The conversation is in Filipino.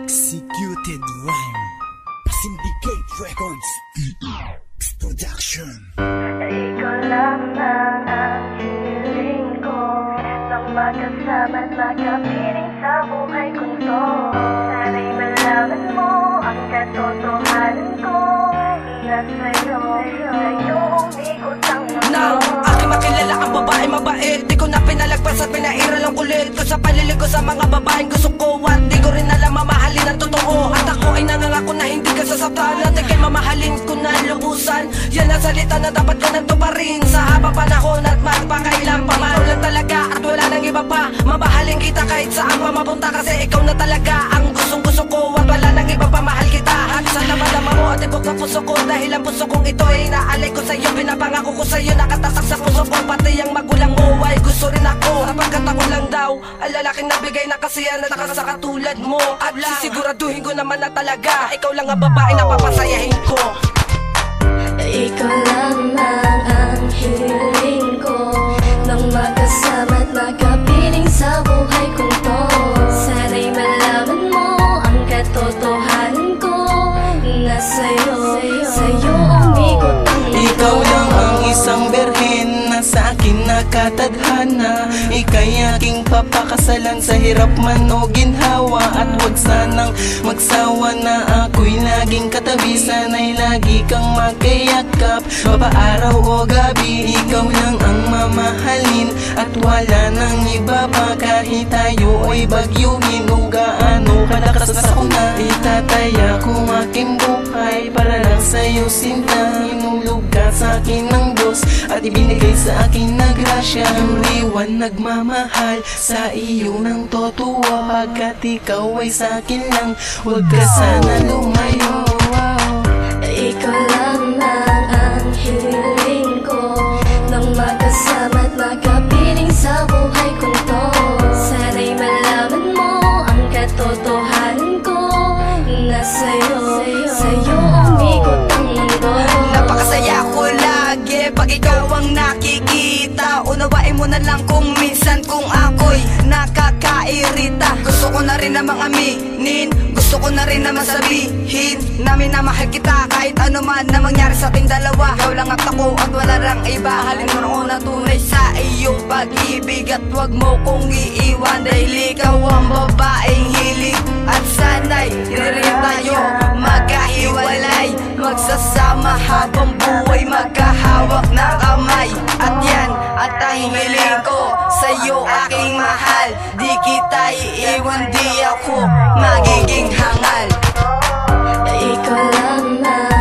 Executed Rhyme, Syndicate Records, EX Production. Ikaw lamang ang hiling ko, nang magkasama at magkapiling sa buhay kong to. Sana'y malaman mo ang katotohanan ko, na sa'yo umikot ang mundo. Nang aking makilala ang babae mabait, di ko na pinalagpas at pinairal ang kulit ko sa palilig ko sa mga babaeng gusto ko. At di ko rin alam mamahalin ang totoo, at ako ay nangangako na hindi ka sasaktan, at ikay mamahalin ko na lubusan. Yan ang salita na dapat ko nang tuparin sa habang panahon at magpakailan pa man. Ikaw lang talaga at wala nang iba pa, mamahalin kita kahit saan pa mapunta, kasi ikaw na talaga ang gustong gusto ko, at wala nang iba pa, mahal kita. At sana malama mo at ibok ang puso ko, dahil ang puso kong ito ay inaalay ko sa'yo. Pinapangako ko sa'yo, nakatasak sa puso ko, pati ang magulang mo ay gusto rin ako. Sapagkat ako lang daw ang lalaking nabigay na kasiyahan at sa katulad mo. At sisiguraduhin ko naman na talaga ikaw lang ang babae na papasayahin ko. Ikaw lamang ang hiling ko, nang magkasama at magkapiling sa buhay kong to. Sana'y malaman mo ang katotohanan ko, na sa'yo umikot ang mundo. Ikaw lang ang isang berhen na sa akin nakatadhana. Ika'y aking papakasalan sa hirap man o ginhawa. At huwag sanang magsawa na ako'y laging katabi. Sana'y lagi kang magkayakap, mapaaraw o gabi. Ikaw lang ang mamahalin at wala nang iba pa. Kahit tayo ay bagyuhin o gaano kalakas ako na, itataya ko aking buhay para lang sa'yo sinta. Inulog ka sa akin ng Diyos at ibinigay sa akin na grasya. Liwan nagmamahal sa iyo ng totoo, pagkat ikaw ay sa akin lang, huwag ka sana lumayo. Ikaw lamang ang hiling ko, nang magkasama at magkapiling sa buhay kong to. Sana'y malaman mo ang katotohanan ko, na sa'yo umikot ang mundo. Napakasaya ko lagi pag ikaw ang nakikita. Unawain mo na lang kung minsan kung ako'y nakakairita. Gusto ko na rin namang aminin, gusto ko na rin naman sabihin namin na mahal kita kahit ano man na mangyari sa ating dalawa. Ikaw lang at ako at wala rang iba. Halin mo noon na tunay sa iyong pag-ibig, at huwag mo kong iiwan, dahil ikaw ang babaeng hilig. At sana'y rin tayo magkahiwalay, magsasama habang buhay, magkahawak na kamay. At yan at ang hiling ko sa'yo aking mahal, di kita iiwan, di ako magiging hangal. Ikaw lamang